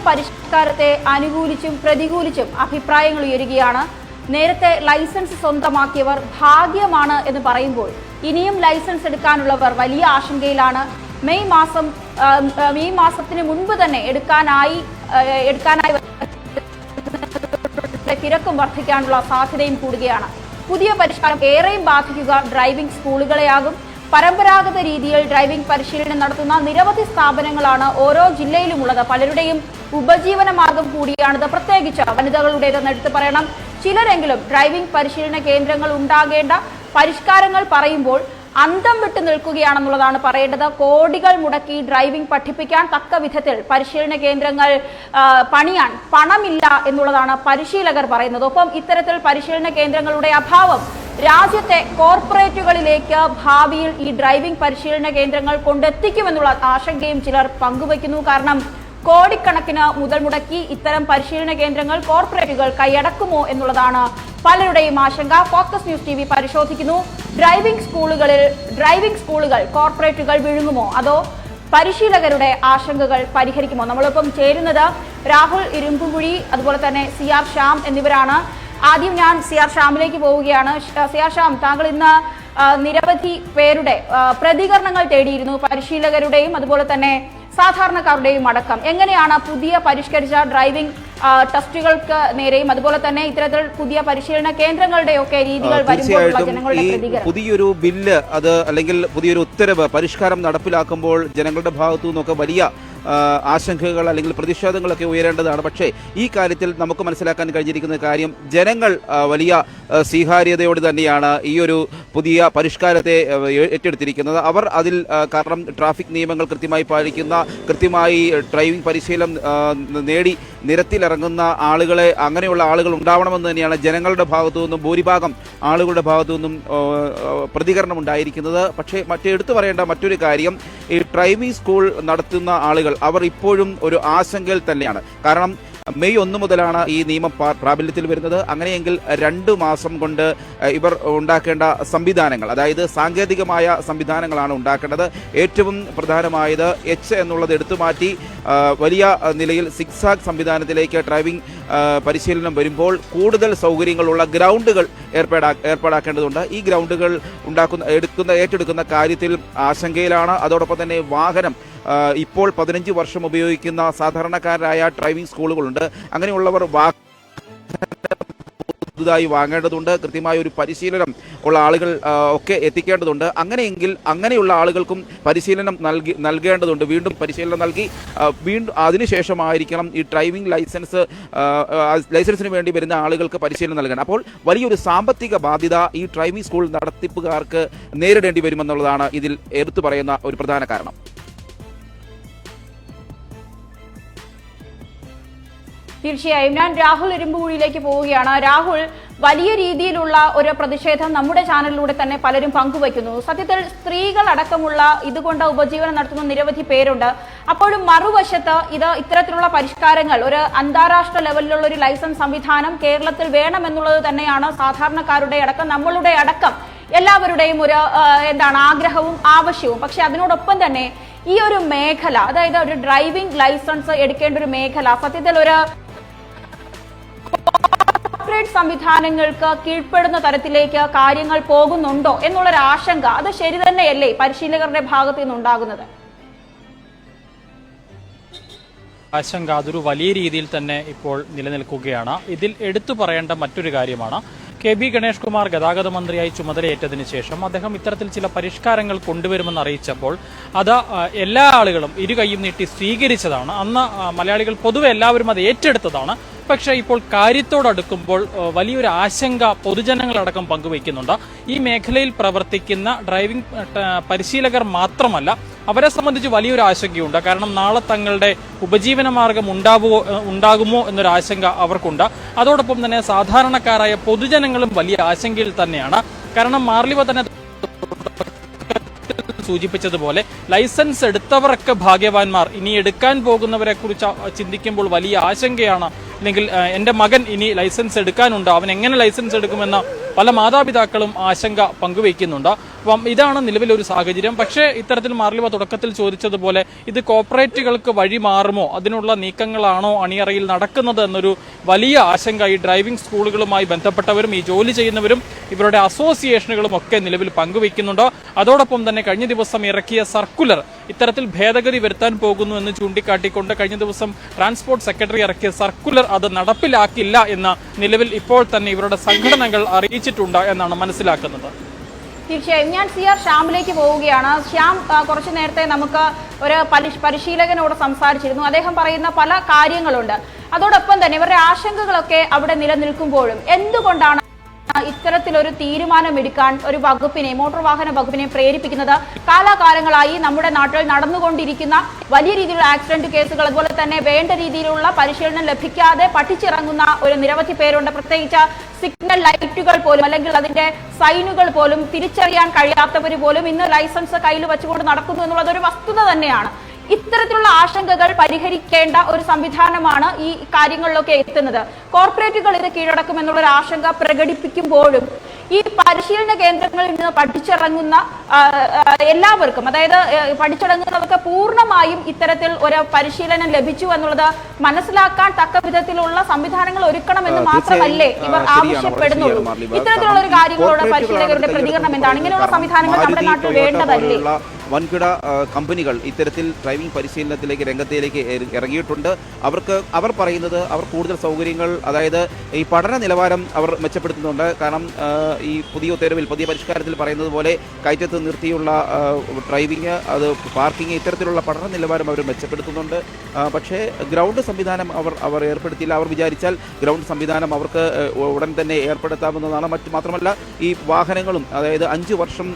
പരിഷ്കാരത്തെ അനുകൂലിച്ചും പ്രതികൂലിച്ചും അഭിപ്രായങ്ങൾ ഉയരുകയാണ്. നേരത്തെ ലൈസൻസ് സ്വന്തമാക്കിയവർ ഭാഗ്യമാണ് എന്ന് പറയുമ്പോൾ ഇനിയും ലൈസൻസ് എടുക്കാനുള്ളവർ വലിയ ആശങ്കയിലാണ്. മെയ് മാസത്തിന് മുൻപ് തന്നെ എടുക്കാനായി തിരക്കും വർദ്ധിക്കാനുള്ള സാധ്യതയും കൂടുകയാണ്. പുതിയ പരിഷ്കാരം ഏറെയും ബാധിക്കുക ഡ്രൈവിംഗ് സ്കൂളുകളെയാകും. പരമ്പരാഗത രീതിയിൽ ഡ്രൈവിംഗ് പരിശീലനം നടത്തുന്ന നിരവധി സ്ഥാപനങ്ങളാണ് ഓരോ ജില്ലയിലുമുള്ളത്. പലരുടെയും ഉപജീവന മാർഗം കൂടിയാണിത്. പ്രത്യേകിച്ച് വനിതകളുടേതെന്ന് എടുത്തു പറയണം. ചിലരെങ്കിലും ഡ്രൈവിംഗ് പരിശീലന കേന്ദ്രങ്ങൾ ഉണ്ടാകേണ്ട പരിഷ്കാരങ്ങൾ പറയുമ്പോൾ അന്തം വിട്ടു നിൽക്കുകയാണെന്നുള്ളതാണ് പറയേണ്ടത്. കോടികൾ മുടക്കി ഡ്രൈവിംഗ് പഠിപ്പിക്കാൻ തക്ക വിധത്തിൽ പരിശീലന കേന്ദ്രങ്ങൾ പണിയാൻ പണമില്ല എന്നുള്ളതാണ് പരിശീലകർ പറയുന്നത്. ഒപ്പം ഇത്തരത്തിൽ പരിശീലന കേന്ദ്രങ്ങളുടെ അഭാവം രാജ്യത്തെ കോർപ്പറേറ്റുകളിലേക്ക് ഭാവിയിൽ ഈ ഡ്രൈവിംഗ് പരിശീലന കേന്ദ്രങ്ങൾ കൊണ്ടെത്തിക്കുമെന്നുള്ള ആശങ്കയും ചിലർ പങ്കുവയ്ക്കുന്നു. കാരണം കോടിക്കണക്കിന് മുതൽ മുടക്കി ഇത്തരം പരിശീലന കേന്ദ്രങ്ങൾ കോർപ്പറേറ്റുകൾ കൈയടക്കുമോ എന്നുള്ളതാണ് പലരുടെയും ആശങ്ക. ഫോക്കസ് ന്യൂസ് TV പരിശോധിക്കുന്നു. ഡ്രൈവിംഗ് സ്കൂളുകൾ കോർപ്പറേറ്റുകൾ വിഴുങ്ങുമോ അതോ പരിശീലകരുടെ ആശങ്കകൾ പരിഹരിക്കുമോ? നമ്മളിപ്പം ചേരുന്നത് രാഹുൽ ഇരുമ്പുകുഴി, അതുപോലെ തന്നെ CR ശ്യാം എന്നിവരാണ്. ആദ്യം ഞാൻ CR ശ്യാമിലേക്ക് പോവുകയാണ്. CR ശ്യാം, താങ്കൾ ഇന്ന് നിരവധി പേരുടെ പ്രതികരണങ്ങൾ തേടിയിരുന്നു, പരിശീലകരുടെയും അതുപോലെ തന്നെ സാധാരണക്കാരുടെയും അടക്കം. എങ്ങനെയാണ് പുതിയ പരിഷ്കരിച്ച ഡ്രൈവിംഗ് ടെസ്റ്റുകൾക്ക് നേരെയും അതുപോലെ തന്നെ ഇത്തരത്തിൽ പുതിയ പരിശീലന കേന്ദ്രങ്ങളുടെയൊക്കെ രീതികൾ വരുമ്പോഴുള്ള ജനങ്ങളുടെ പ്രതികരണം? പുതിയൊരു ബില്ല് അത് അല്ലെങ്കിൽ പുതിയൊരു ഉത്തരവ് പരിഷ്കാരം നടപ്പിലാക്കുമ്പോൾ ജനങ്ങളുടെ ഭാഗത്തു നിന്നൊക്കെ വലിയ ആശങ്കകൾ അല്ലെങ്കിൽ പ്രതിഷേധങ്ങളൊക്കെ ഉയരേണ്ടതാണ്. പക്ഷേ ഈ കാര്യത്തിൽ നമുക്ക് മനസ്സിലാക്കാൻ കഴിഞ്ഞിരിക്കുന്ന കാര്യം ജനങ്ങൾ വലിയ സ്വീകാര്യതയോട് തന്നെയാണ് ഈ ഒരു പുതിയ പരിഷ്കാരത്തെ ഏറ്റെടുത്തിരിക്കുന്നത്. അവർ അതിൽ കാരണം ട്രാഫിക് നിയമങ്ങൾ കൃത്യമായി പാലിക്കുന്ന, കൃത്യമായി ഡ്രൈവിംഗ് പരിശീലനം നേടി നിരത്തിലിറങ്ങുന്ന ആളുകളെ, അങ്ങനെയുള്ള ആളുകൾ ഉണ്ടാവണമെന്ന് തന്നെയാണ് ജനങ്ങളുടെ ഭാഗത്തു നിന്നും ഭൂരിഭാഗം ആളുകളുടെ ഭാഗത്തു നിന്നും പ്രതികരണം ഉണ്ടായിരിക്കുന്നത്. പക്ഷേ എടുത്തു പറയേണ്ട മറ്റൊരു കാര്യം, ഈ ഡ്രൈവിംഗ് സ്കൂൾ നടത്തുന്ന ആളുകൾ അവർ ഇപ്പോഴും ഒരു ആശങ്കയിൽ തന്നെയാണ്. കാരണം മെയ് 1 മുതലാണ് ഈ നിയമം പ്രാബല്യത്തിൽ വരുന്നത്. അങ്ങനെയെങ്കിൽ 2 മാസം കൊണ്ട് ഇവർ ഉണ്ടാക്കേണ്ട സംവിധാനങ്ങൾ, അതായത് സാങ്കേതികമായ സംവിധാനങ്ങളാണ് ഉണ്ടാക്കേണ്ടത്. ഏറ്റവും പ്രധാനമായത് H എന്നുള്ളത് എടുത്തുമാറ്റി വലിയ നിലയിൽ സിക്സാഗ് സംവിധാനത്തിലേക്ക് ഡ്രൈവിംഗ് പരിശീലനം വരുമ്പോൾ കൂടുതൽ സൗകര്യങ്ങളുള്ള ഗ്രൗണ്ടുകൾ ഏർപ്പാടാക്കേണ്ടതുണ്ട്. ഈ ഗ്രൗണ്ടുകൾ ഏറ്റെടുക്കുന്ന കാര്യത്തിൽ ആശങ്കയിലാണ്. അതോടൊപ്പം തന്നെ വാഹനം ഇപ്പോൾ 15 വർഷം ഉപയോഗിക്കുന്ന സാധാരണക്കാരായ ഡ്രൈവിംഗ് സ്കൂളുകളുണ്ട്. അങ്ങനെയുള്ളവർ പുതുതായി വാങ്ങേണ്ടതുണ്ട്. കൃത്യമായ ഒരു പരിശീലനം ഉള്ള ആളുകൾ ഒക്കെ എത്തിക്കേണ്ടതുണ്ട്. അങ്ങനെയെങ്കിൽ അങ്ങനെയുള്ള ആളുകൾക്കും പരിശീലനം നൽകേണ്ടതുണ്ട്. വീണ്ടും പരിശീലനം നൽകി അതിനുശേഷമായിരിക്കണം ഈ ഡ്രൈവിംഗ് ലൈസൻസിന് വേണ്ടി വരുന്ന ആളുകൾക്ക് പരിശീലനം നൽകണം. അപ്പോൾ വലിയൊരു സാമ്പത്തിക ബാധ്യത ഈ ഡ്രൈവിംഗ് സ്കൂൾ നടത്തിപ്പുകാർക്ക് നേരിടേണ്ടി വരുമെന്നുള്ളതാണ് ഇതിൽ എടുത്തു പറയുന്ന ഒരു പ്രധാന കാരണം. തീർച്ചയായും ഞാൻ രാഹുൽ ഇരുമ്പുകുഴിയിലേക്ക് പോവുകയാണ്. രാഹുൽ, വലിയ രീതിയിലുള്ള ഒരു പ്രതിഷേധം നമ്മുടെ ചാനലിലൂടെ തന്നെ പലരും പങ്കുവയ്ക്കുന്നു. സത്യത്തിൽ സ്ത്രീകൾ അടക്കമുള്ള ഇതുകൊണ്ട് ഉപജീവനം നടത്തുന്ന നിരവധി പേരുണ്ട്. അപ്പോഴും മറുവശത്ത് ഇത്തരത്തിലുള്ള പരിഷ്കാരങ്ങൾ, ഒരു അന്താരാഷ്ട്ര ലെവലിലുള്ള ഒരു ലൈസൻസ് സംവിധാനം കേരളത്തിൽ വേണമെന്നുള്ളത് തന്നെയാണ് സാധാരണക്കാരുടെ അടക്കം, നമ്മളുടെ അടക്കം എല്ലാവരുടെയും ഒരു ആഗ്രഹവും ആവശ്യവും. പക്ഷെ അതിനോടൊപ്പം തന്നെ ഈ ഒരു മേഖല, അതായത് ഒരു ഡ്രൈവിംഗ് ലൈസൻസ് എടുക്കേണ്ട ഒരു മേഖല സത്യത്തിൽ ഒരു കോർപ്പറേറ്റ് സംവിധാനങ്ങൾക്ക് കീഴ്പ്പെടുന്ന തരത്തിലേക്ക് കാര്യങ്ങൾ പോകുന്നുണ്ടോ എന്നുള്ളൊരു ആശങ്ക, അത് ശരി തന്നെയല്ലേ പരിശീലകരുടെ ഭാഗത്തു നിന്നുണ്ടാകുന്നത്? ആശങ്ക അതൊരു വലിയ രീതിയിൽ തന്നെ ഇപ്പോൾ നിലനിൽക്കുകയാണ്. ഇതിൽ എടുത്തു പറയേണ്ട മറ്റൊരു കാര്യമാണ്, KB ഗണേഷ് കുമാർ ഗതാഗത മന്ത്രിയായി ചുമതലയേറ്റതിനു ശേഷം അദ്ദേഹം ഇത്തരത്തിൽ ചില പരിഷ്കാരങ്ങൾ കൊണ്ടുവരുമെന്ന് അറിയിച്ചപ്പോൾ അത് എല്ലാ ആളുകളും ഇരു കൈയും നീട്ടി സ്വീകരിച്ചതാണ്. അന്ന് മലയാളികൾ പൊതുവെ എല്ലാവരും അത് ഏറ്റെടുത്തതാണ്. പക്ഷേ ഇപ്പോൾ കാര്യത്തോടടുക്കുമ്പോൾ വലിയൊരു ആശങ്ക പൊതുജനങ്ങളടക്കം പങ്കുവയ്ക്കുന്നുണ്ട്. ഈ മേഖലയിൽ പ്രവർത്തിക്കുന്ന ഡ്രൈവിംഗ് പരിശീലകർ മാത്രമല്ല, അവരെ സംബന്ധിച്ച് വലിയൊരു ആശങ്കയുണ്ട്. കാരണം നാളെ തങ്ങളുടെ ഉപജീവന മാർഗം ഉണ്ടാകുമോ എന്നൊരു ആശങ്ക അവർക്കുണ്ട്. അതോടൊപ്പം തന്നെ സാധാരണക്കാരായ പൊതുജനങ്ങളും വലിയ ആശങ്കയിൽ തന്നെയാണ്. കാരണം മാർലിവ തന്നെ സൂചിപ്പിച്ചതുപോലെ ലൈസൻസ് എടുത്തവരൊക്കെ ഭാഗ്യവാന്മാർ. ഇനി എടുക്കാൻ പോകുന്നവരെ കുറിച്ച് ചിന്തിക്കുമ്പോൾ വലിയ ആശങ്കയാണ്. അല്ലെങ്കിൽ എന്റെ മകൻ ഇനി ലൈസൻസ് എടുക്കാനുണ്ട്, അവൻ എങ്ങനെ ലൈസൻസ് എടുക്കുമെന്ന പല മാതാപിതാക്കളും ആശങ്ക പങ്കുവയ്ക്കുന്നുണ്ട്. അപ്പം ഇതാണ് നിലവിലൊരു സാഹചര്യം. പക്ഷേ ഇത്തരത്തിൽ മാർലിവ തുടക്കത്തിൽ ചോദിച്ചതുപോലെ ഇത് കോർപ്പറേറ്റുകൾക്ക് വഴി മാറുമോ, അതിനുള്ള നീക്കങ്ങളാണോ അണിയറയിൽ നടക്കുന്നത് എന്നൊരു വലിയ ആശങ്ക ഈ ഡ്രൈവിംഗ് സ്കൂളുകളുമായി ബന്ധപ്പെട്ടവരും ഈ ജോലി ചെയ്യുന്നവരും ഇവരുടെ അസോസിയേഷനുകളും ഒക്കെ നിലവിൽ പങ്കുവയ്ക്കുന്നുണ്ട്. അതോടൊപ്പം തന്നെ കഴിഞ്ഞ ദിവസം ഇറക്കിയ സർക്കുലർ ഇത്തരത്തിൽ ഭേദഗതി വരുത്താൻ പോകുന്നു എന്ന് ചൂണ്ടിക്കാട്ടിക്കൊണ്ട് കഴിഞ്ഞ ദിവസം ട്രാൻസ്പോർട്ട് സെക്രട്ടറി ഇറക്കിയ സർക്കുലർ അത് നടപ്പിലാക്കില്ല എന്ന് നിലവിൽ ഇപ്പോൾ തന്നെ ഇവരുടെ സംഘടനകൾ അറിയിച്ചിട്ടുണ്ട് എന്നാണ് മനസ്സിലാക്കുന്നത്. തീർച്ചയായും ഞാൻ CR ശ്യാമിലേക്ക് പോവുകയാണ്. ശ്യാം, കുറച്ചു നേരത്തെ നമുക്ക് ഒരു പരിശീലകനോട് സംസാരിച്ചിരുന്നു. അദ്ദേഹം പറയുന്ന പല കാര്യങ്ങളുണ്ട്. അതോടൊപ്പം തന്നെ ഇവരുടെ ആശങ്കകളൊക്കെ അവിടെ നിലനിൽക്കുമ്പോഴും എന്തുകൊണ്ടാണ് ഇത്തരത്തിലൊരു തീരുമാനമെടുക്കാൻ ഒരു വകുപ്പിനെ, മോട്ടോർ വാഹന വകുപ്പിനെ പ്രേരിപ്പിക്കുന്നത്? കാലാകാലങ്ങളായി നമ്മുടെ നാട്ടിൽ നടന്നുകൊണ്ടിരിക്കുന്ന വലിയ രീതിയിലുള്ള ആക്സിഡന്റ് കേസുകൾ, അതുപോലെ തന്നെ വേണ്ട രീതിയിലുള്ള പരിശീലനം ലഭിക്കാതെ പഠിച്ചിറങ്ങുന്ന ഒരു നിരവധി പേരുണ്ട്. പ്രത്യേകിച്ച് സിഗ്നൽ ലൈറ്റുകൾ പോലും അല്ലെങ്കിൽ അതിന്റെ സൈനുകൾ പോലും തിരിച്ചറിയാൻ കഴിയാത്തവർ പോലും ഇന്ന് ലൈസൻസ് കയ്യിൽ വെച്ചുകൊണ്ട് നടക്കുന്നു എന്നുള്ളത് ഒരു വസ്തുത തന്നെയാണ്. ഇത്തരത്തിലുള്ള ആശങ്കകൾ പരിഹരിക്കേണ്ട ഒരു സംവിധാനമാണ് ഈ കാര്യങ്ങളിലൊക്കെ എത്തുന്നത്. കോർപ്പറേറ്റുകൾ ഇത് കീഴടക്കുമെന്നുള്ള ഒരു ആശങ്ക പ്രകടിപ്പിക്കുമ്പോഴും ഈ പരിശീലന കേന്ദ്രങ്ങളിൽ നിന്ന് പഠിച്ചിറങ്ങുന്ന എല്ലാവർക്കും, അതായത് പഠിച്ചിറങ്ങുന്നവർക്ക് പൂർണ്ണമായും ഇത്തരത്തിൽ ഒരു പരിശീലനം ലഭിച്ചു എന്നുള്ളത് മനസ്സിലാക്കാൻ തക്ക വിധത്തിലുള്ള സംവിധാനങ്ങൾ ഒരുക്കണമെന്ന് മാത്രമല്ലേ ഇവർ ആവശ്യപ്പെടുന്നുള്ളൂ. ഇത്തരത്തിലുള്ള ഒരു കാര്യങ്ങളോട് പരിശീലകരുടെ പ്രതികരണം എന്താണ്? ഇങ്ങനെയുള്ള സംവിധാനങ്ങൾ നമ്മുടെ നാട്ടിൽ വേണ്ടതല്ലേ? വൻകിട കമ്പനികൾ ഇത്തരത്തിൽ ഡ്രൈവിംഗ് പരിശീലനത്തിലേക്ക് രംഗത്തിലേക്ക് ഇറങ്ങിയിട്ടുണ്ട്. അവർ പറയുന്നത് അവർ കൂടുതൽ സൗകര്യങ്ങൾ, അതായത് ഈ പഠന നിലവാരം അവർ മെച്ചപ്പെടുത്തുന്നുണ്ട്. കാരണം ഈ പുതിയ ഉത്തരവിൽ, പുതിയ പരിഷ്കാരത്തിൽ പറയുന്നത് പോലെ കയറ്റത്ത് നിർത്തിയുള്ള ഡ്രൈവിംഗ്, അത് പാർക്കിംഗ്, ഇത്തരത്തിലുള്ള പഠന നിലവാരം അവർ മെച്ചപ്പെടുത്തുന്നുണ്ട്. പക്ഷേ ഗ്രൗണ്ട് സംവിധാനം അവർ ഏർപ്പെടുത്തിയില്ല. അവർ വിചാരിച്ചാൽ ഗ്രൗണ്ട് സംവിധാനം അവർക്ക് ഉടൻ തന്നെ ഏർപ്പെടുത്താവുന്നതാണ്. മാത്രമല്ല ഈ വാഹനങ്ങളും, അതായത് 5 വർഷം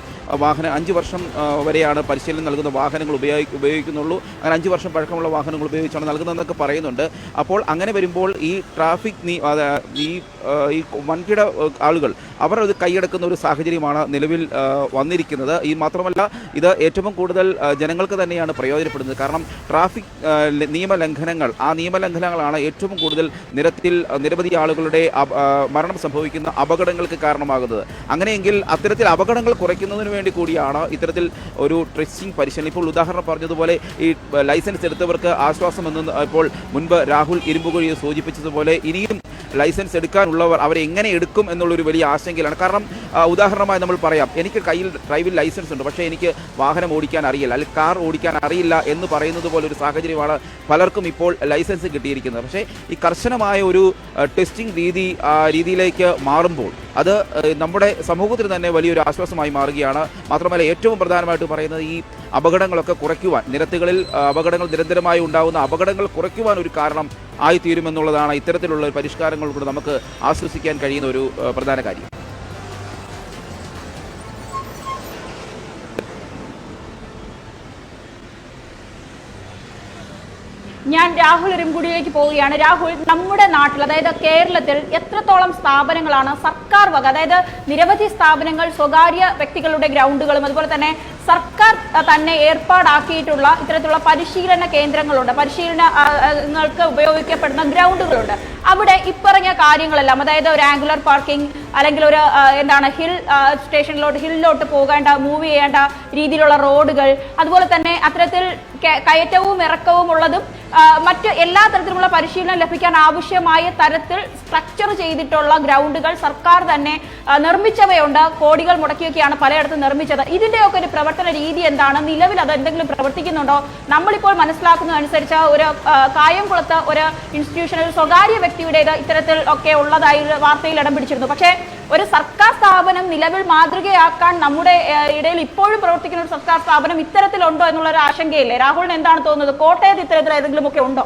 വരെയാണ് പരിശീലനം നൽകുന്ന വാഹനങ്ങൾ ഉപയോഗിക്കുന്നുള്ളൂ. അങ്ങനെ 5 വർഷം പഴക്കമുള്ള വാഹനങ്ങൾ ഉപയോഗിച്ചാണ് നൽകുന്നതെന്നൊക്കെ പറയുന്നുണ്ട്. അപ്പോൾ അങ്ങനെ വരുമ്പോൾ ഈ ട്രാഫിക് ഈ വൻകിട ആളുകൾ അവർ അത് കൈയടക്കുന്ന ഒരു സാഹചര്യമാണ് നിലവിൽ വന്നിരിക്കുന്നത്. ഈ മാത്രമല്ല ഇത് ഏറ്റവും കൂടുതൽ ജനങ്ങൾക്ക് തന്നെയാണ് പ്രയോജനപ്പെടുന്നത്. കാരണം ട്രാഫിക് നിയമലംഘനങ്ങൾ, ആ നിയമലംഘനങ്ങളാണ് ഏറ്റവും കൂടുതൽ നിരവധി ആളുകളുടെ മരണം സംഭവിക്കുന്ന അപകടങ്ങൾക്ക് കാരണമാകുന്നത്. അങ്ങനെയെങ്കിൽ അത്തരത്തിൽ അപകടങ്ങൾ കുറയ്ക്കുന്നതിന് വേണ്ടി കൂടിയാണ് ഇത്തരത്തിൽ ഒരു ടെസ്റ്റിംഗ് പരിശീലനം. ഇപ്പോൾ ഉദാഹരണം പറഞ്ഞതുപോലെ ഈ ലൈസൻസ് എടുത്തവർക്ക് ആശ്വാസമെന്ന് ഇപ്പോൾ മുൻപ് രാഹുൽ ഇരുമ്പുകുഴി സൂചിപ്പിച്ചതുപോലെ ഇനിയും ലൈസൻസ് എടുക്കാനുള്ളവർ അവരെ എങ്ങനെ എടുക്കും എന്നുള്ളൊരു വലിയ ആശങ്കയിലാണ്. കാരണം ഉദാഹരണമായി നമ്മൾ പറയാം, എനിക്ക് കയ്യിൽ ഡ്രൈവിംഗ് ലൈസൻസ് ഉണ്ട്, പക്ഷേ എനിക്ക് വാഹനം ഓടിക്കാൻ അറിയില്ല, അല്ലെങ്കിൽ കാർ ഓടിക്കാൻ അറിയില്ല എന്ന് പറയുന്നത് പോലെ ഒരു സാഹചര്യമാണ് പലർക്കും ഇപ്പോൾ ലൈസൻസ് കിട്ടിയിരിക്കുന്നത്. പക്ഷേ ഈ കർശനമായ ഒരു ടെസ്റ്റിംഗ് രീതിയിലേക്ക് മാറുമ്പോൾ അത് നമ്മുടെ സമൂഹത്തിന് തന്നെ വലിയൊരു ആശ്വാസമായി മാറുകയാണ്. മാത്രമല്ല ഏറ്റവും പ്രധാനമായിട്ട് പറയുന്നത് ഈ അപകടങ്ങളൊക്കെ കുറയ്ക്കുവാൻ, നിരത്തുകളിൽ അപകടങ്ങൾ നിരന്തരമായി ഉണ്ടാകുന്ന അപകടങ്ങൾ കുറയ്ക്കുവാൻ ഒരു കാരണം ആയിത്തീരുമെന്നുള്ളതാണ് ഇത്തരത്തിലുള്ള പരിഷ്കാരങ്ങൾ കൂടെ നമുക്ക് ആശ്വസിക്കാൻ കഴിയുന്ന ഒരു പ്രധാന കാര്യം. ഞാൻ രാഹുൽ ഇരുമ്പുടിയിലേക്ക് പോവുകയാണ്. രാഹുൽ, നമ്മുടെ നാട്ടിൽ, അതായത് കേരളത്തിൽ എത്രത്തോളം സ്ഥാപനങ്ങളാണ് സർക്കാർ വക, അതായത് നിരവധി സ്ഥാപനങ്ങൾ സ്വകാര്യ വ്യക്തികളുടെ ഗ്രൗണ്ടുകളും അതുപോലെ തന്നെ സർക്കാർ തന്നെ ഏർപ്പാടാക്കിയിട്ടുള്ള ഇത്തരത്തിലുള്ള പരിശീലന കേന്ദ്രങ്ങളുണ്ട്, പരിശീലനങ്ങൾക്ക് ഉപയോഗിക്കപ്പെടുന്ന ഗ്രൗണ്ടുകളുണ്ട്. അവിടെ ഇപ്പറഞ്ഞ കാര്യങ്ങളെല്ലാം, അതായത് ഒരു ആംഗുലർ പാർക്കിംഗ് അല്ലെങ്കിൽ ഒരു ഹില്ലിലോട്ട് പോകേണ്ട, മൂവ് ചെയ്യേണ്ട രീതിയിലുള്ള റോഡുകൾ, അതുപോലെ തന്നെ അത്തരത്തിൽ കയറ്റവും ഇറക്കവും ഉള്ളതും മറ്റ് എല്ലാ തരത്തിലുള്ള പരിശീലനം ലഭിക്കാൻ ആവശ്യമായ തരത്തിൽ സ്ട്രക്ചർ ചെയ്തിട്ടുള്ള ഗ്രൗണ്ടുകൾ സർക്കാർ തന്നെ നിർമ്മിച്ചവയുണ്ട്. കോടികൾ മുടക്കിയൊക്കെയാണ് പലയിടത്തും നിർമ്മിച്ചത്. ഇതിന്റെയൊക്കെ ഒരു പ്രവർത്തന രീതി എന്താണ്? നിലവിൽ അത് എന്തെങ്കിലും പ്രവർത്തിക്കുന്നുണ്ടോ? നമ്മളിപ്പോൾ മനസ്സിലാക്കുന്നതനുസരിച്ച് ഒരു കായംകുളത്ത് ഒരു ഇൻസ്റ്റിറ്റ്യൂഷനിൽ സ്വകാര്യ വ്യക്തിയുടേത് ഇത്തരത്തിൽ ഒക്കെ ഉള്ളതായി വാർത്തയിൽ ഇടം പിടിച്ചിരുന്നു. പക്ഷേ ഒരു സർക്കാർ സ്ഥാപനം നിലവിൽ മാതൃകയാക്കാൻ നമ്മുടെ ഇടയിൽ ഇപ്പോഴും പ്രവർത്തിക്കുന്ന ഒരു സർക്കാർ സ്ഥാപനം ഇത്തരത്തിലുണ്ടോ എന്നുള്ളൊരു ആശങ്കയില്ലേ? രാഹുലിന് എന്താണ് തോന്നുന്നത്? കോട്ടയത്ത് ഇത്തരത്തിൽ ഏതെങ്കിലും ഒക്കെ ഉണ്ടോ?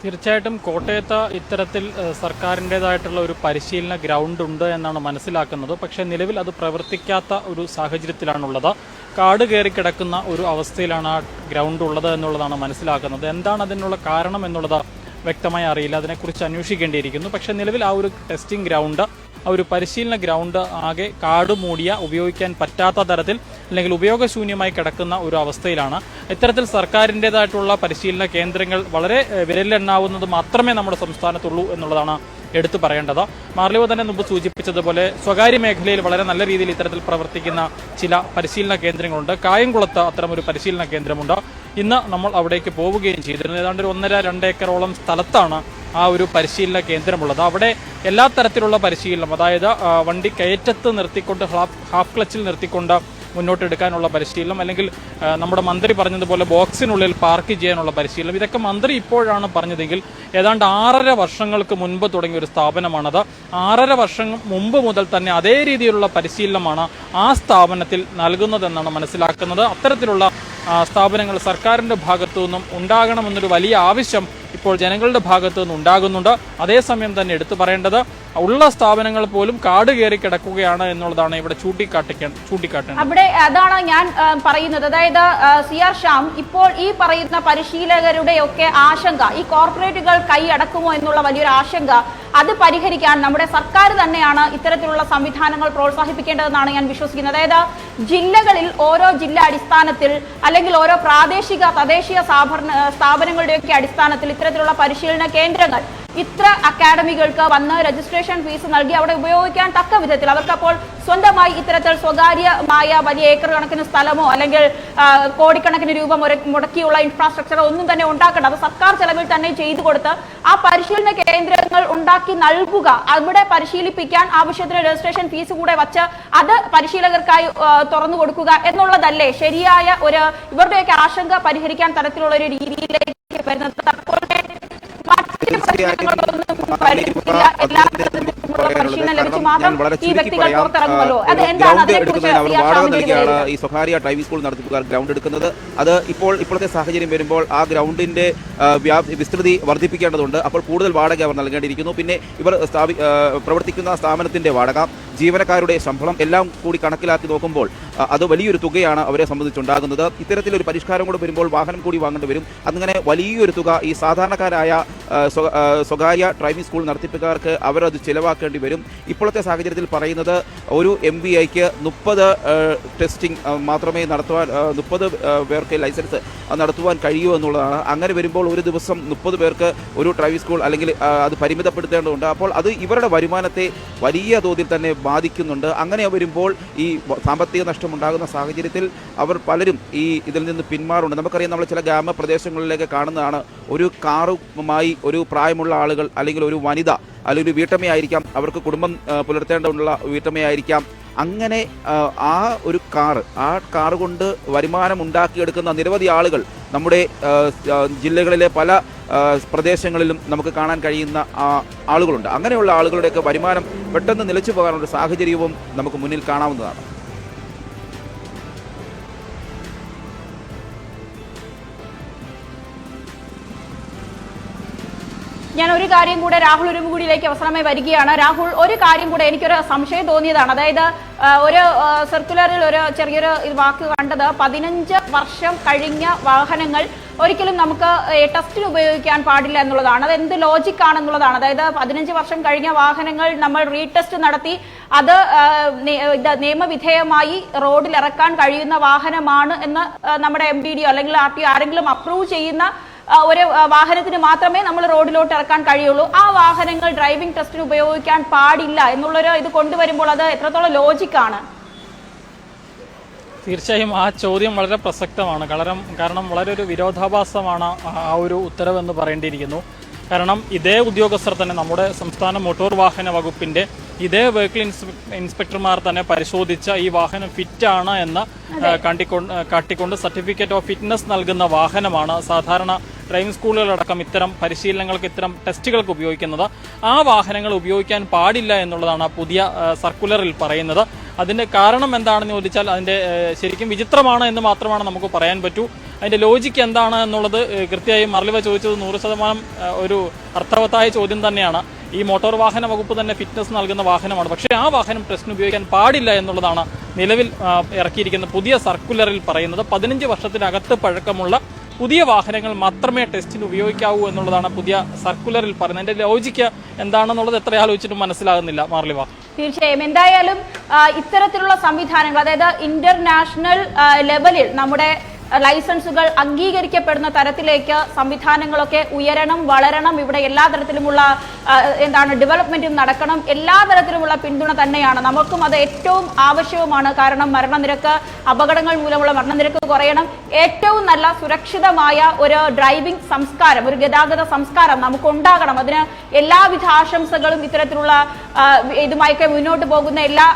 തീർച്ചയായിട്ടും കോട്ടയത്ത് ഇത്തരത്തിൽ സർക്കാരിൻ്റെതായിട്ടുള്ള ഒരു പരിശീലന ഗ്രൗണ്ട് ഉണ്ട് എന്നാണ് മനസ്സിലാക്കുന്നത്. പക്ഷേ നിലവിൽ അത് പ്രവർത്തിക്കാത്ത ഒരു സാഹചര്യത്തിലാണുള്ളത്. കാട് കയറി കിടക്കുന്ന ഒരു അവസ്ഥയിലാണ് ആ ഗ്രൗണ്ട് ഉള്ളത് എന്നുള്ളതാണ് മനസ്സിലാക്കുന്നത്. എന്താണ് അതിനുള്ള കാരണം എന്നുള്ളത് വ്യക്തമായി അറിയില്ല, അതിനെക്കുറിച്ച് അന്വേഷിക്കേണ്ടിയിരിക്കുന്നു. പക്ഷേ നിലവിൽ ആ ഒരു ടെസ്റ്റിംഗ് ഗ്രൗണ്ട്, ആ ഒരു പരിശീലന ഗ്രൗണ്ട് ആകെ കാട് മൂടിയ, ഉപയോഗിക്കാൻ പറ്റാത്ത തരത്തിൽ അല്ലെങ്കിൽ ഉപയോഗശൂന്യമായി കിടക്കുന്ന ഒരു അവസ്ഥയിലാണ്. ഇത്തരത്തിൽ സർക്കാരിൻ്റെതായിട്ടുള്ള പരിശീലന കേന്ദ്രങ്ങൾ വളരെ വിരലിലെണ്ണാവുന്നത് മാത്രമേ നമ്മുടെ സംസ്ഥാനത്തുള്ളൂ എന്നുള്ളതാണ് എടുത്തു പറയേണ്ടത്. മാർലിവ തന്നെ മുമ്പ് സൂചിപ്പിച്ചതുപോലെ സ്വകാര്യ മേഖലയിൽ വളരെ നല്ല രീതിയിൽ ഇത്തരത്തിൽ പ്രവർത്തിക്കുന്ന ചില പരിശീലന കേന്ദ്രങ്ങളുണ്ട്. കായംകുളത്ത് അത്തരമൊരു പരിശീലന കേന്ദ്രമുണ്ട്. ഇന്ന് നമ്മൾ അവിടേക്ക് പോവുകയും ചെയ്തിരുന്നു. ഏതാണ്ട് ഒരു 1.5-2 ഏക്കറോളം സ്ഥലത്താണ് ആ ഒരു പരിശീലന കേന്ദ്രമുള്ളത്. അവിടെ എല്ലാ തരത്തിലുള്ള പരിശീലനം, അതായത് വണ്ടി കയറ്റത്ത് നിർത്തിക്കൊണ്ട് ഹാഫ് ക്ലച്ചിൽ നിർത്തിക്കൊണ്ട് മുന്നോട്ടെടുക്കാനുള്ള പരിശീലനം, അല്ലെങ്കിൽ നമ്മുടെ മന്ത്രി പറഞ്ഞതുപോലെ ബോക്സിനുള്ളിൽ പാർക്ക് ചെയ്യാനുള്ള പരിശീലനം, ഇതൊക്കെ മന്ത്രി ഇപ്പോഴാണ് പറഞ്ഞതെങ്കിൽ ഏതാണ്ട് 6.5 വർഷങ്ങൾക്ക് മുൻപ് തുടങ്ങിയ ഒരു സ്ഥാപനമാണത്. 6.5 വർഷം മുമ്പ് മുതൽ തന്നെ അതേ രീതിയിലുള്ള പരിശീലനമാണ് ആ സ്ഥാപനത്തിൽ നൽകുന്നതെന്നാണ് മനസ്സിലാക്കുന്നത്. അത്തരത്തിലുള്ള സ്ഥാപനങ്ങൾ സർക്കാരിന്റെ ഭാഗത്തു നിന്നും ഉണ്ടാകണമെന്നൊരു വലിയ ആവശ്യം ഇപ്പോൾ ജനങ്ങളുടെ ഭാഗത്തു നിന്ന് ഉണ്ടാകുന്നുണ്ട്. അതേസമയം തന്നെ എടുത്തു പറയേണ്ടത് ഉള്ള സ്ഥാപനങ്ങൾ പോലും കാട് കയറി കിടക്കുകയാണ് എന്നുള്ളതാണ് ഇവിടെ ചൂണ്ടിക്കാട്ടേണ്ടത്. അവിടെ അതാണ് ഞാൻ പറയുന്നത്. അതായത് CR ശ്യാം, ഇപ്പോൾ ഈ പറയുന്ന പരിശീലകരുടെയൊക്കെ ആശങ്ക, ഈ കോർപ്പറേറ്റുകൾ കൈയടക്കുമോ എന്നുള്ള വലിയൊരു ആശങ്ക, അത് പരിഹരിക്കാൻ നമ്മുടെ സർക്കാർ തന്നെയാണ് ഇത്തരത്തിലുള്ള സംവിധാനങ്ങൾ പ്രോത്സാഹിപ്പിക്കേണ്ടതെന്നാണ് ഞാൻ വിശ്വസിക്കുന്നത്. അതായത് ജില്ലകളിൽ ഓരോ ജില്ലാ അടിസ്ഥാനത്തിൽ അല്ലെങ്കിൽ ഓരോ പ്രാദേശിക തദ്ദേശീയ സ്ഥാപനങ്ങളുടെയൊക്കെ അടിസ്ഥാനത്തിൽ ഇത്തരത്തിലുള്ള പരിശീലന കേന്ദ്രങ്ങൾ ഇത്ര അക്കാഡമികൾക്ക് വന്ന് രജിസ്ട്രേഷൻ ഫീസ് നൽകി അവിടെ ഉപയോഗിക്കാൻ തക്ക വിധത്തിൽ അവർക്ക് അപ്പോൾ സ്വന്തമായി ഇത്തരത്തിൽ സ്വകാര്യമായ വലിയ ഏക്കർ കണക്കിന് സ്ഥലമോ അല്ലെങ്കിൽ കോടിക്കണക്കിന് രൂപ മുടക്കിയുള്ള ഇൻഫ്രാസ്ട്രക്ചറോ ഒന്നും തന്നെ ഉണ്ടാക്കേണ്ട, അത് സർക്കാർ ചെലവിൽ തന്നെ ചെയ്തു കൊടുത്ത് ആ പരിശീലന കേന്ദ്രങ്ങൾ ഉണ്ടാക്കി നൽകുക, അവിടെ പരിശീലിപ്പിക്കാൻ ആവശ്യത്തിന് രജിസ്ട്രേഷൻ ഫീസ് കൂടെ വച്ച് അത് പരിശീലകർക്കായി തുറന്നു കൊടുക്കുക എന്നുള്ളതല്ലേ ശരിയായ ഒരു ഇവരുടെയൊക്കെ ആശങ്ക പരിഹരിക്കാൻ തരത്തിലുള്ള ഒരു രീതിയിലേക്ക് വരുന്നത്? ഈ സ്വകാര്യ ഡ്രൈവിംഗ് സ്കൂൾ നടത്തിപ്പുകാർ ഗ്രൗണ്ട് എടുക്കുന്നത്. അത് ഇപ്പോഴത്തെ സാഹചര്യം വരുമ്പോൾ ആ ഗ്രൗണ്ടിന്റെ വിസ്തൃതി വർദ്ധിപ്പിക്കേണ്ടതുണ്ട്. അപ്പോൾ കൂടുതൽ വാടക അവർ നൽകേണ്ടിയിരിക്കുന്നു. പിന്നെ ഇവർ പ്രവർത്തിക്കുന്ന സ്ഥാപനത്തിന്റെ വാടക, ജീവനക്കാരുടെ ശമ്പളം എല്ലാം കൂടി കണക്കിലാക്കി നോക്കുമ്പോൾ അത് വലിയൊരു തുകയാണ് അവരെ സംബന്ധിച്ചുണ്ടാകുന്നത്. ഇത്തരത്തിലൊരു പരിഷ്കാരം കൂടെ വരുമ്പോൾ വാഹനം കൂടി വാങ്ങേണ്ടി വരും. അങ്ങനെ വലിയൊരു തുക ഈ സാധാരണക്കാരായ സ്വകാര്യ ഡ്രൈവിംഗ് സ്കൂൾ നടത്തിപ്പുകാർക്ക് അവരത് ചിലവാക്കേണ്ടി വരും. ഇപ്പോഴത്തെ സാഹചര്യത്തിൽ പറയുന്നത് ഒരു MVIക്ക് 30 ടെസ്റ്റിംഗ് മാത്രമേ നടത്തുവാൻ, 30 പേർക്ക് ലൈസൻസ് നടത്തുവാൻ കഴിയൂ എന്നുള്ളതാണ്. അങ്ങനെ വരുമ്പോൾ ഒരു ദിവസം 30 പേർക്ക് ഒരു ഡ്രൈവിംഗ് സ്കൂൾ അല്ലെങ്കിൽ അത് പരിമിതപ്പെടുത്തേണ്ടതുണ്ട്. അപ്പോൾ അത് ഇവരുടെ വരുമാനത്തെ വലിയ തോതിൽ തന്നെ ബാധിക്കുന്നുണ്ട്. അങ്ങനെ വരുമ്പോൾ ഈ സാമ്പത്തിക നഷ്ടമുണ്ടാകുന്ന സാഹചര്യത്തിൽ അവർ പലരും ഇതിൽ നിന്ന് പിന്മാറുണ്ട്. നമുക്കറിയാം, നമ്മൾ ചില ഗ്രാമപ്രദേശങ്ങളിലേക്ക് കാണുന്നതാണ്, ഒരു കാറുമായി ഒരു പ്രായമുള്ള ആളുകൾ അല്ലെങ്കിൽ ഒരു വനിത അല്ലെങ്കിൽ ഒരു വീട്ടമ്മയായിരിക്കാം, അവർക്ക് കുടുംബം പുലർത്തേണ്ടതുള്ള വീട്ടമ്മയായിരിക്കാം, അങ്ങനെ ആ കാറ് കൊണ്ട് വരുമാനം ഉണ്ടാക്കിയെടുക്കുന്ന നിരവധി ആളുകൾ നമ്മുടെ ജില്ലകളിലെ പല പ്രദേശങ്ങളിലും നമുക്ക് കാണാൻ കഴിയുന്ന ആളുകളുണ്ട്. അങ്ങനെയുള്ള ആളുകളുടെയൊക്കെ വരുമാനം പെട്ടെന്ന് നിലച്ചു പോകാനുള്ള സാഹചര്യവും നമുക്ക് മുന്നിൽ കാണാവുന്നതാണ്. ഞാൻ ഒരു കാര്യം കൂടെ രാഹുൽ ഉരുമുകൂടിയിലേക്ക് അവസരമായി വരികയാണ്. രാഹുൽ, ഒരു കാര്യം കൂടെ എനിക്കൊരു സംശയം തോന്നിയതാണ്. അതായത് ഒരു സർക്കുലറിൽ ഒരു ചെറിയൊരു വാക്ക് കണ്ടത്, 15 വർഷം കഴിഞ്ഞ വാഹനങ്ങൾ ഒരിക്കലും നമുക്ക് ടെസ്റ്റിന് ഉപയോഗിക്കാൻ പാടില്ല എന്നുള്ളതാണ്. അത് എന്ത് ലോജിക് ആണെന്നുള്ളതാണ്. അതായത് 15 വർഷം കഴിഞ്ഞ വാഹനങ്ങൾ നമ്മൾ റീടെസ്റ്റ് നടത്തി അത് നിയമവിധേയമായി റോഡിൽ ഇറക്കാൻ കഴിയുന്ന വാഹനമാണ് എന്ന് നമ്മുടെ MPD അല്ലെങ്കിൽ RTO ആരെങ്കിലും അപ്രൂവ് ചെയ്യുന്ന ഒരു വാഹനത്തിന് മാത്രമേ നമ്മൾ റോഡിലോട്ട് ഇറക്കാൻ കഴിയുള്ളൂ. ആ വാഹനങ്ങൾ ഡ്രൈവിംഗ് ടെസ്റ്റിന് ഉപയോഗിക്കാൻ പാടില്ല എന്നുള്ളൊരു ഇത് കൊണ്ടുവരുമ്പോൾ അത് എത്രത്തോളം ലോജിക്കാണ്? തീർച്ചയായും ആ ചോദ്യം വളരെ പ്രസക്തമാണ്. കാരണം വളരെ ഒരു വിരോധാഭാസമാണ് ആ ഒരു ഉത്തരവെന്ന് പറയേണ്ടിയിരിക്കുന്നു. കാരണം ഇതേ ഉദ്യോഗസ്ഥർ തന്നെ നമ്മുടെ സംസ്ഥാന മോട്ടോർ വാഹന വകുപ്പിന്റെ ഇതേ വെഹിക്കിൾ ഇൻസ്പെക്ടർമാർ തന്നെ പരിശോധിച്ച ഈ വാഹനം ഫിറ്റാണ് എന്ന് കാട്ടിക്കൊണ്ട് സർട്ടിഫിക്കറ്റ് ഓഫ് ഫിറ്റ്നസ് നൽകുന്ന വാഹനമാണ് സാധാരണ ഡ്രൈവിംഗ് സ്കൂളുകളടക്കം ഇത്തരം പരിശീലനങ്ങൾക്ക്, ഇത്തരം ടെസ്റ്റുകൾക്ക് ഉപയോഗിക്കുന്നത്. ആ വാഹനങ്ങൾ ഉപയോഗിക്കാൻ പാടില്ല എന്നുള്ളതാണ് പുതിയ സർക്കുലറിൽ പറയുന്നത്. അതിന്റെ കാരണം എന്താണെന്ന് ചോദിച്ചാൽ അതിന്റെ ശരിക്കും വിചിത്രമാണ് എന്ന് മാത്രമാണ് നമുക്ക് പറയാൻ പറ്റൂ. അതിന്റെ ലോജിക്ക് എന്താണ് എന്നുള്ളത് കൃത്യമായും മാർലിവ ചോദിച്ചത് 100% ഒരു അർത്ഥവത്തായ ചോദ്യം തന്നെയാണ്. ഈ മോട്ടോർ വാഹന വകുപ്പ് തന്നെ ഫിറ്റ്നസ് നൽകുന്ന വാഹനമാണ്, പക്ഷേ ആ വാഹനം ടെസ്റ്റിന് ഉപയോഗിക്കാൻ പാടില്ല എന്നുള്ളതാണ് നിലവിൽ ഇറക്കിയിരിക്കുന്ന പുതിയ സർക്കുലറിൽ പറയുന്നത്. 15 വർഷത്തിനകത്ത് പഴക്കമുള്ള പുതിയ വാഹനങ്ങൾ മാത്രമേ ടെസ്റ്റിന് ഉപയോഗിക്കാവൂ എന്നുള്ളതാണ് പുതിയ സർക്കുലറിൽ പറയുന്നത്. അതിന്റെ ലോജിക്ക് എന്താണെന്നുള്ളത് എത്ര ആലോചിച്ചിട്ടും മനസ്സിലാകുന്നില്ല മാർലിവ. തീർച്ചയായും എന്തായാലും ഇത്തരത്തിലുള്ള സംവിധാനങ്ങൾ, അതായത് ഇന്റർനാഷണൽ ലെവലിൽ നമ്മുടെ ലൈസൻസുകൾ അംഗീകരിക്കപ്പെടുന്ന തരത്തിലേക്ക് സംവിധാനങ്ങളൊക്കെ ഉയരണം, വളരണം. ഇവിടെ എല്ലാ തരത്തിലുമുള്ള ഡെവലപ്മെന്റും നടക്കണം. എല്ലാ തരത്തിലുമുള്ള പിന്തുണ തന്നെയാണ്. നമുക്കും അത് ഏറ്റവും ആവശ്യവുമാണ്. കാരണം മരണനിരക്ക്, അപകടങ്ങൾ മൂലമുള്ള മരണനിരക്ക് കുറയണം. ഏറ്റവും നല്ല സുരക്ഷിതമായ ഒരു ഡ്രൈവിംഗ് സംസ്കാരം, ഒരു ഗതാഗത സംസ്കാരം നമുക്കുണ്ടാകണം. അതിന് എല്ലാവിധ ആശംസകളും ഇത്തരത്തിലുള്ള ഇതുമായൊക്കെ മുന്നോട്ട് പോകുന്ന എല്ലാ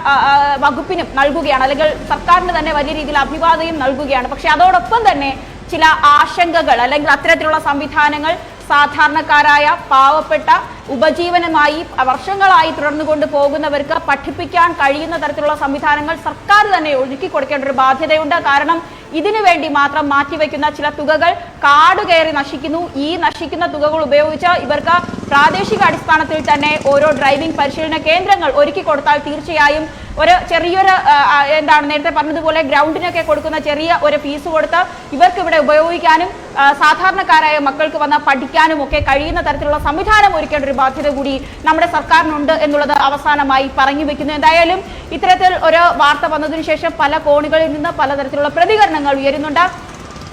വകുപ്പിനും നൽകുകയാണ്, അല്ലെങ്കിൽ സർക്കാരിന് തന്നെ വലിയ രീതിയിൽ അഭിവാദ്യം നൽകുകയാണ്. പക്ഷെ അതോടൊപ്പം തന്നെ ചില ആശങ്കകൾ, അല്ലെങ്കിൽ അത്തരത്തിലുള്ള സംവിധാനങ്ങൾ സാധാരണക്കാരായ പാവപ്പെട്ട ഉപജീവനമായി വർഷങ്ങളായി തുടർന്നുകൊണ്ട് പോകുന്നവർക്ക് പഠിപ്പിക്കാൻ കഴിയുന്ന തരത്തിലുള്ള സംവിധാനങ്ങൾ സർക്കാർ തന്നെ ഒരുക്കി കൊടുക്കേണ്ട ഒരു ബാധ്യതയുണ്ട്. കാരണം ഇതിനു വേണ്ടി മാത്രം മാറ്റിവെക്കുന്ന ചില തുകകൾ കാടുകയറി നശിക്കുന്നു. ഈ നശിക്കുന്ന തുകകൾ ഉപയോഗിച്ച് ഇവർക്ക് പ്രാദേശിക അടിസ്ഥാനത്തിൽ തന്നെ ഓരോ ഡ്രൈവിംഗ് പരിശീലന കേന്ദ്രങ്ങൾ ഒരുക്കി കൊടുത്താൽ തീർച്ചയായും ഒരു ചെറിയൊരു നേരത്തെ പറഞ്ഞതുപോലെ ഗ്രൗണ്ടിനൊക്കെ കൊടുക്കുന്ന ചെറിയ ഒരു ഫീസ് കൊടുത്ത് ഇവർക്ക് ഇവിടെ ഉപയോഗിക്കാനും സാധാരണക്കാരായ മക്കൾക്ക് വന്ന് പഠിക്കാനും ഒക്കെ കഴിയുന്ന തരത്തിലുള്ള സംവിധാനം ഒരുക്കേണ്ട ഒരു ബാധ്യത കൂടി നമ്മുടെ സർക്കാരിനുണ്ട് എന്നുള്ളത് അവസാനമായി പറഞ്ഞു വെക്കുന്നു. എന്തായാലും ഇത്തരത്തിൽ ഒരു വാർത്ത വന്നതിനു ശേഷം പല കോണുകളിൽ നിന്ന് പലതരത്തിലുള്ള പ്രതികരണങ്ങൾ ഉയരുന്നുണ്ട്.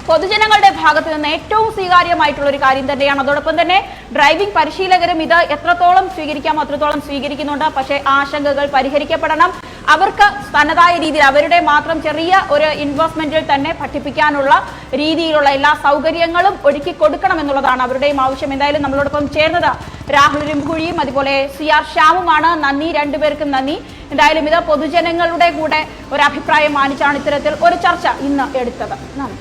പൊതുജനങ്ങളുടെ ഭാഗത്ത് നിന്ന് ഏറ്റവും സ്വീകാര്യമായിട്ടുള്ള ഒരു കാര്യം തന്നെയാണ്. അതോടൊപ്പം തന്നെ ഡ്രൈവിംഗ് പരിശീലകരും ഇത് എത്രത്തോളം സ്വീകരിക്കാമോ അത്രത്തോളം സ്വീകരിക്കുന്നുണ്ട്. പക്ഷേ ആശങ്കകൾ പരിഹരിക്കപ്പെടണം. അവർക്ക് തനതായ രീതിയിൽ അവരുടെ മാത്രം ചെറിയ ഒരു ഇൻവെസ്റ്റ്മെന്റിൽ തന്നെ പഠിപ്പിക്കാനുള്ള രീതിയിലുള്ള എല്ലാ സൗകര്യങ്ങളും ഒരുക്കി കൊടുക്കണം എന്നുള്ളതാണ് അവരുടെയും ആവശ്യം. എന്തായാലും നമ്മളോടൊപ്പം ചേർന്നത് രാഹുൽ രിംകുഴിയും അതുപോലെ CR ശ്യാമുമാണ്. നന്ദി, രണ്ടുപേർക്കും നന്ദി. എന്തായാലും ഇത് പൊതുജനങ്ങളുടെ കൂടെ ഒരു അഭിപ്രായം മാനിച്ചാണ് ഇത്തരത്തിൽ ഒരു ചർച്ച ഇന്ന് എടുത്തത്. നന്ദി.